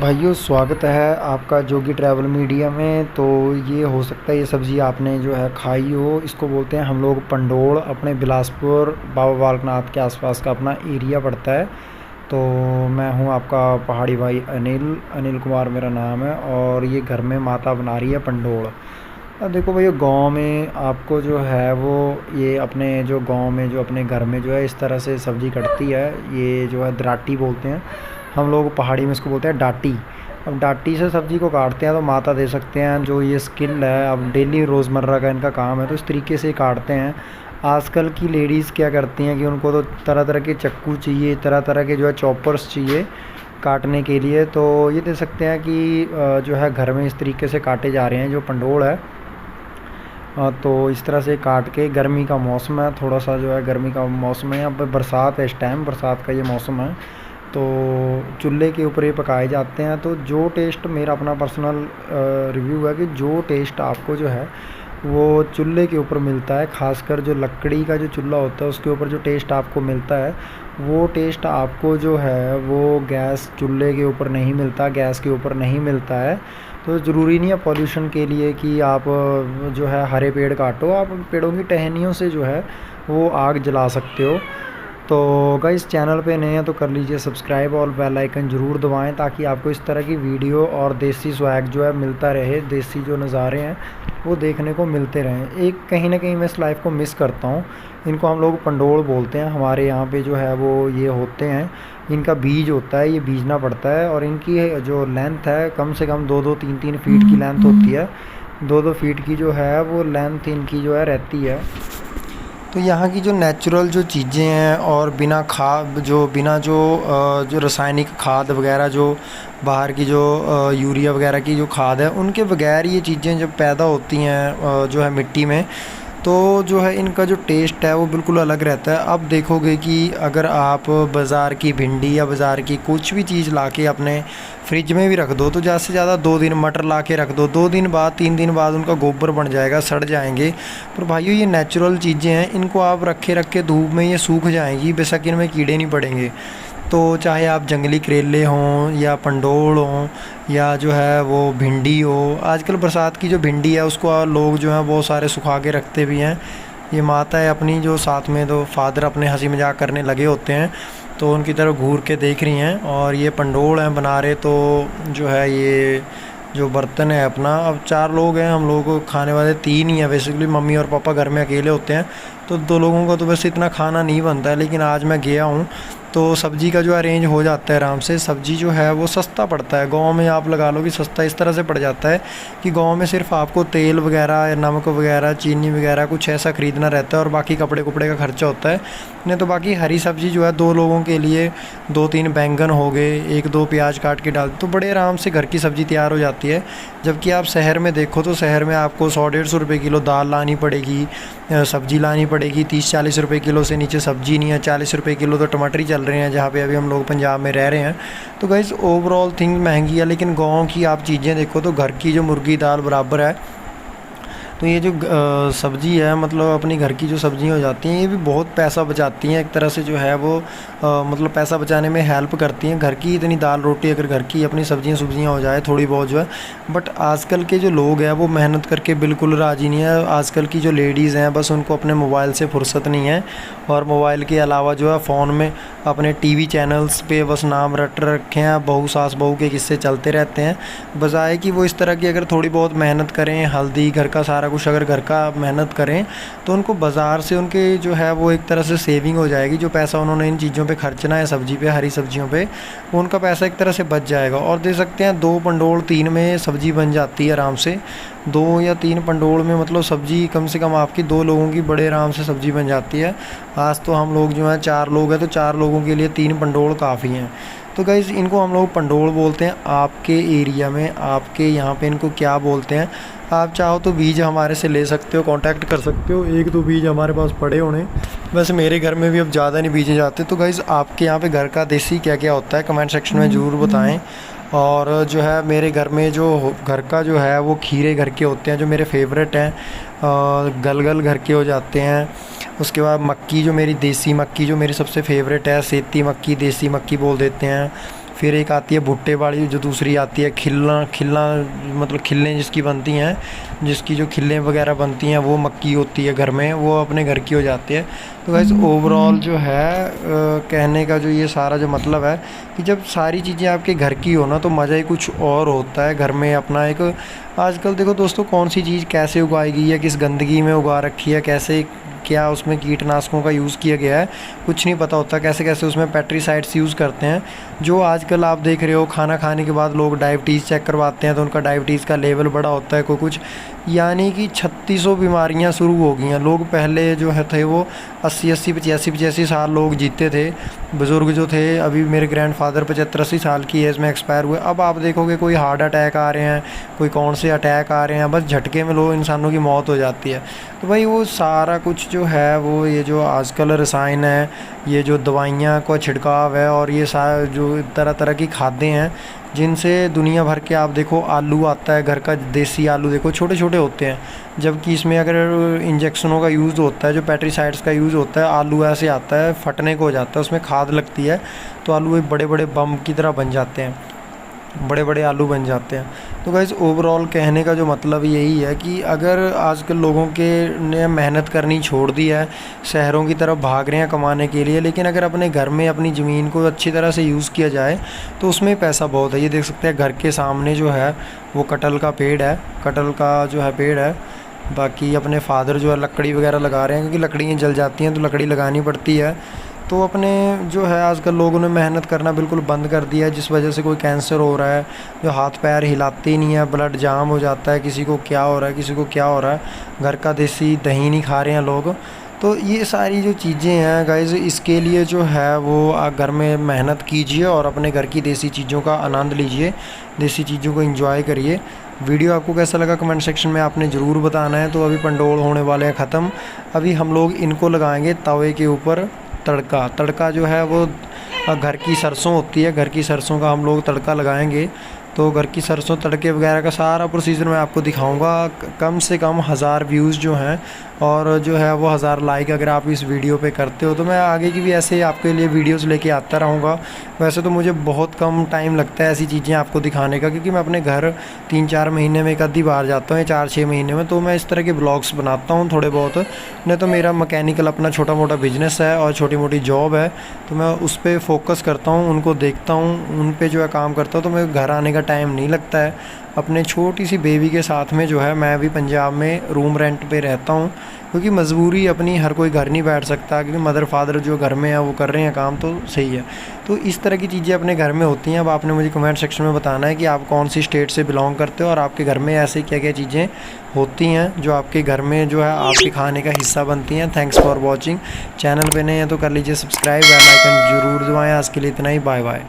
भाइयों स्वागत है आपका जोगी ट्रैवल मीडिया में। तो ये हो सकता है ये सब्ज़ी आपने जो है खाई हो। इसको बोलते हैं हम लोग पंडोल। अपने बिलासपुर बाबा बालकनाथ के आसपास का अपना एरिया पड़ता है। तो मैं हूँ आपका पहाड़ी भाई अनिल अनिल कुमार मेरा नाम है। और ये घर में माता बना रही है पंडोल। अब देखो भैया, गांव में आपको जो है वो ये अपने जो गांव में जो अपने घर में जो है इस तरह से सब्ज़ी कटती है। ये जो है दराटी बोलते हैं हम लोग, पहाड़ी में इसको बोलते हैं डाटी। अब डाटी से सब्ज़ी को काटते हैं तो माता दे सकते हैं। जो ये स्किल है, अब डेली रोज़मर्रा का इनका काम है, तो इस तरीके से काटते हैं। आजकल की लेडीज़ क्या करती हैं कि उनको तो तरह तरह के चाकू चाहिए, तरह तरह के जो है चॉपर्स चाहिए काटने के लिए। तो ये दे सकते हैं कि जो है घर में इस तरीके से काटे जा रहे हैं जो पंडोल है। तो इस तरह से काट के, गर्मी का मौसम है, थोड़ा सा जो है गर्मी का मौसम है, अब बरसात है, इस टाइम बरसात का ये मौसम है। तो चूल्हे के ऊपर ये पकाए जाते हैं। तो जो टेस्ट, मेरा अपना पर्सनल रिव्यू है कि जो टेस्ट आपको जो है वो चूल्हे के ऊपर मिलता है, ख़ासकर जो लकड़ी का जो चूल्हा होता है उसके ऊपर जो टेस्ट आपको मिलता है, वो टेस्ट आपको जो है वो गैस चूल्हे के ऊपर नहीं मिलता, गैस के ऊपर नहीं मिलता है। तो ज़रूरी नहीं है पॉल्यूशन के लिए कि आप जो है हरे पेड़ काटो, आप पेड़ों की टहनियों से जो है वो आग जला सकते हो। तो गाइस, चैनल पे नए हैं तो कर लीजिए सब्सक्राइब और बेल आइकन ज़रूर दबाएं, ताकि आपको इस तरह की वीडियो और देसी स्वैग जो है मिलता रहे। देसी जो नज़ारे हैं वो देखने को मिलते रहें। एक कहीं ना कहीं मैं इस लाइफ को मिस करता हूँ। इनको हम लोग पंडोल बोलते हैं, हमारे यहाँ पे जो है वो ये होते हैं। इनका बीज होता है, ये बीजना पड़ता है। और इनकी जो लेंथ है कम से कम 2-3 की लेंथ होती है। 2-2 फीट की जो है वो लेंथ इनकी जो है रहती है। तो यहाँ की जो नेचुरल जो चीज़ें हैं और बिना खाद, जो रासायनिक खाद वगैरह, जो बाहर की जो यूरिया वगैरह की जो खाद है, उनके बगैर ये चीज़ें जब पैदा होती हैं जो है मिट्टी में, तो जो है इनका जो टेस्ट है वो बिल्कुल अलग रहता है। अब देखोगे कि अगर आप बाज़ार की भिंडी या बाज़ार की कुछ भी चीज़ लाके अपने फ्रिज में भी रख दो, तो ज़्यादा से ज़्यादा 2 दिन मटर ला के रख दो, 2 दिन बाद 3 दिन बाद उनका गोबर बन जाएगा, सड़ जाएंगे। पर भाइयों, ये नेचुरल चीज़ें हैं, इनको आप रखे रखे धूप में ये सूख जाएंगी, बेशक इनमें कीड़े नहीं पड़ेंगे। तो चाहे आप जंगली करेले हों या पंडोल हों या जो है वो भिंडी हो, आजकल बरसात की जो भिंडी है उसको लोग जो है बहुत सारे सुखा के रखते भी हैं। ये माता है अपनी जो साथ में, तो फादर अपने हंसी मजाक करने लगे होते हैं, तो उनकी तरफ घूर के देख रही हैं। और ये पंडोल हैं बना रहे। तो जो है ये जो बर्तन है अपना, अब 4 लोग हैं हम लोग, खाने वाले 3 ही हैं बेसिकली, मम्मी और पापा घर में अकेले होते हैं। तो 2 लोगों का तो वैसे इतना खाना नहीं बनता है, लेकिन आज मैं गया हूँ तो सब्ज़ी का जो अरेंज हो जाता है आराम से। सब्ज़ी जो है वो सस्ता पड़ता है, गांव में आप लगा लो कि सस्ता इस तरह से पड़ जाता है कि गांव में सिर्फ आपको तेल वगैरह, नमक वगैरह, चीनी वगैरह कुछ ऐसा ख़रीदना रहता है, और बाकी कपड़े कपड़े का खर्चा होता है। नहीं तो बाकी हरी सब्ज़ी जो है 2 लोगों के लिए 2-3 बैंगन हो गए, 1-2 प्याज काट के डाल तो बड़े आराम से घर की सब्ज़ी तैयार हो जाती है। जबकि आप शहर में देखो तो शहर में आपको 100-150 रुपये किलो दाल लानी पड़ेगी, सब्ज़ी लानी पड़ेगी। 30-40 रुपये किलो से नीचे सब्ज़ी नहीं है। 40 रुपये किलो तो टमाटर ही चल रहे हैं जहाँ पे अभी हम लोग पंजाब में रह रहे हैं। तो गाइस, ओवरऑल थिंग महंगी है, लेकिन गांव की आप चीज़ें देखो तो घर की जो मुर्गी दाल बराबर है। तो ये जो सब्ज़ी है, मतलब अपनी घर की जो सब्ज़ियाँ हो जाती हैं, ये भी बहुत पैसा बचाती हैं एक तरह से, जो है वो मतलब पैसा बचाने में हेल्प करती हैं। घर की इतनी दाल रोटी, अगर घर की अपनी सब्ज़ियाँ हो जाए थोड़ी बहुत जो है। बट आजकल के जो लोग हैं वो मेहनत करके बिल्कुल राज़ी नहीं है। आजकल की जो लेडीज़ हैं, बस उनको अपने मोबाइल से फुर्सत नहीं है, और मोबाइल के अलावा जो है फ़ोन में अपने टीवी चैनल्स पे बस नाम रट रखे हैं, बहू सास बहू के किस्से चलते रहते हैं। बजाय कि वो इस तरह की अगर थोड़ी बहुत मेहनत करें, हल्दी घर का सारा कुछ अगर घर का मेहनत करें, तो उनको बाज़ार से उनके जो है वो एक तरह से सेविंग हो जाएगी। जो पैसा उन्होंने इन चीज़ों पे खर्चना है, सब्ज़ी पे, हरी सब्जियों पे, वो उनका पैसा एक तरह से बच जाएगा। और दे सकते हैं 2 पंडोल 3 में सब्ज़ी बन जाती है आराम से। 2 या 3 पंडोल में मतलब सब्ज़ी कम से कम आपकी 2 लोगों की बड़े आराम से सब्ज़ी बन जाती है। आज तो हम लोग जो हैं 4 लोग हैं, तो 4 लोगों के लिए 3 पंडोल काफ़ी हैं। तो गाइज़, इनको हम लोग पंडोल बोलते हैं। आपके एरिया में, आपके यहाँ पे इनको क्या बोलते हैं? आप चाहो तो बीज हमारे से ले सकते हो, कांटेक्ट कर सकते हो। 1-2 बीज हमारे पास पड़े होने, वैसे मेरे घर में भी अब ज़्यादा नहीं बीजे जाते। तो गाइज़, आपके यहाँ पे घर का देसी क्या क्या होता है कमेंट सेक्शन में ज़रूर बताएं। और जो है मेरे घर में जो घर का जो है वो खीरे घर के होते हैं, जो मेरे फेवरेट हैं। गलगल घर के हो जाते हैं। उसके बाद मक्की, जो मेरी देसी मक्की जो मेरी सबसे फेवरेट है, सेती मक्की, देसी मक्की बोल देते हैं। फिर एक आती है भुट्टे वाली, जो दूसरी आती है खिल्ला खिल्ला, मतलब खिल्लें जिसकी बनती हैं, जिसकी जो खिल्लें वगैरह बनती हैं वो मक्की होती है घर में, वो अपने घर की हो जाती है। तो गाइस ओवरऑल जो है कहने का जो ये सारा जो मतलब है कि जब सारी चीज़ें आपके घर की हो ना तो मज़ा ही कुछ और होता है। घर में अपना एक, आजकल देखो दोस्तों कौन सी चीज़ कैसे उगाई गई है, किस गंदगी में उगा रखी है, कैसे क्या उसमें कीटनाशकों का यूज़ किया गया है, कुछ नहीं पता होता। कैसे कैसे उसमें पेस्टिसाइड्स यूज़ करते हैं। जो आजकल आप देख रहे हो खाना खाने के बाद लोग डायबिटीज़ चेक करवाते हैं तो उनका डायबिटीज़ का लेवल बड़ा होता है, कोई कुछ, यानी कि 3600 बीमारियां शुरू हो गई हैं। लोग पहले जो है थे वो 80-80 85-85 साल लोग जीते थे, बुज़ुर्ग जो थे। अभी मेरे ग्रैंडफादर 75-80 साल की एज में एक्सपायर हुए। अब आप देखोगे कोई हार्ट अटैक आ रहे हैं, कोई कौन से अटैक आ रहे हैं, बस झटके में लोग इंसानों की मौत हो जाती है। तो भाई वो सारा कुछ जो है वो ये जो आजकल रसायन है, ये जो दवाइयाँ का छिड़काव है और ये सारा जो तरह तरह की खादें हैं जिनसे दुनिया भर के, आप देखो आलू आता है घर का, देसी आलू देखो छोटे छोटे होते हैं, जबकि इसमें अगर इंजेक्शनों का यूज़ होता है, जो पेस्टिसाइड्स का यूज़ होता है, आलू ऐसे आता है फटने को हो जाता है, उसमें खाद लगती है तो आलू एक बड़े बड़े बम की तरह बन जाते हैं, बड़े बड़े आलू बन जाते हैं। तो गाइस ओवरऑल कहने का जो मतलब यही है कि अगर आजकल लोगों के ने मेहनत करनी छोड़ दी है, शहरों की तरफ भाग रहे हैं कमाने के लिए, लेकिन अगर अपने घर में अपनी ज़मीन को अच्छी तरह से यूज़ किया जाए तो उसमें पैसा बहुत है। ये देख सकते हैं घर के सामने जो है वो कटहल का पेड़ है, कटहल का जो है पेड़ है। बाकी अपने फादर जो है लकड़ी वगैरह लगा रहे हैं, क्योंकि लकड़ियाँ जल जाती हैं तो लकड़ी लगानी पड़ती है। तो अपने जो है आजकल लोगों ने मेहनत करना बिल्कुल बंद कर दिया है, जिस वजह से कोई कैंसर हो रहा है, जो हाथ पैर हिलाते ही नहीं है, ब्लड जाम हो जाता है, किसी को क्या हो रहा है, किसी को क्या हो रहा है, घर का देसी दही नहीं खा रहे हैं लोग। तो ये सारी जो चीज़ें हैं गाइस, इसके लिए जो है वो आप घर में मेहनत कीजिए और अपने घर की देसी चीज़ों का आनंद लीजिए, देसी चीज़ों को एंजॉय करिए। वीडियो आपको कैसा लगा कमेंट सेक्शन में आपने ज़रूर बताना है। तो अभी पंडोल होने वाले हैं ख़त्म, अभी हम लोग इनको लगाएंगे तवे के ऊपर तड़का। तड़का जो है वो घर की सरसों होती है, घर की सरसों का हम लोग तड़का लगाएंगे। तो घर की सरसों तड़के वगैरह का सारा प्रोसीजर मैं आपको दिखाऊंगा। कम से कम 1000 व्यूज़ जो हैं और जो है वो 1000 लाइक अगर आप इस वीडियो पे करते हो तो मैं आगे की भी ऐसे आपके लिए वीडियोस लेके आता रहूँगा। वैसे तो मुझे बहुत कम टाइम लगता है ऐसी चीज़ें आपको दिखाने का, क्योंकि मैं अपने घर 3-4 महीने में एक आधी बार जाता हूँ, 4-6 महीने में। तो मैं इस तरह के ब्लॉग्स बनाता हूँ थोड़े बहुत। नहीं तो मेरा मैकेनिकल अपना छोटा मोटा बिजनेस है और छोटी मोटी जॉब है, तो मैं उस पर फोकस करता हूँ, उनको देखता हूँ, उन पर जो है काम करता हूँ। तो मेरे घर आने का टाइम नहीं लगता है। अपने छोटी सी बेबी के साथ में जो है मैं भी पंजाब में रूम रेंट पे रहता हूँ, क्योंकि मजबूरी अपनी, हर कोई घर नहीं बैठ सकता, क्योंकि मदर फादर जो घर में है वो कर रहे हैं काम, तो सही है। तो इस तरह की चीज़ें अपने घर में होती हैं। अब आपने मुझे कमेंट सेक्शन में बताना है कि आप कौन सी स्टेट से बिलोंग करते हो और आपके घर में ऐसे क्या क्या चीज़ें होती हैं जो आपके घर में जो है आपके खाने का हिस्सा बनती हैं। Thanks for watching. चैनल पे नए हैं तो कर लीजिए सब्सक्राइब, बेल आइकन ज़रूर दबाएँ। आज के लिए इतना ही, बाय बाय।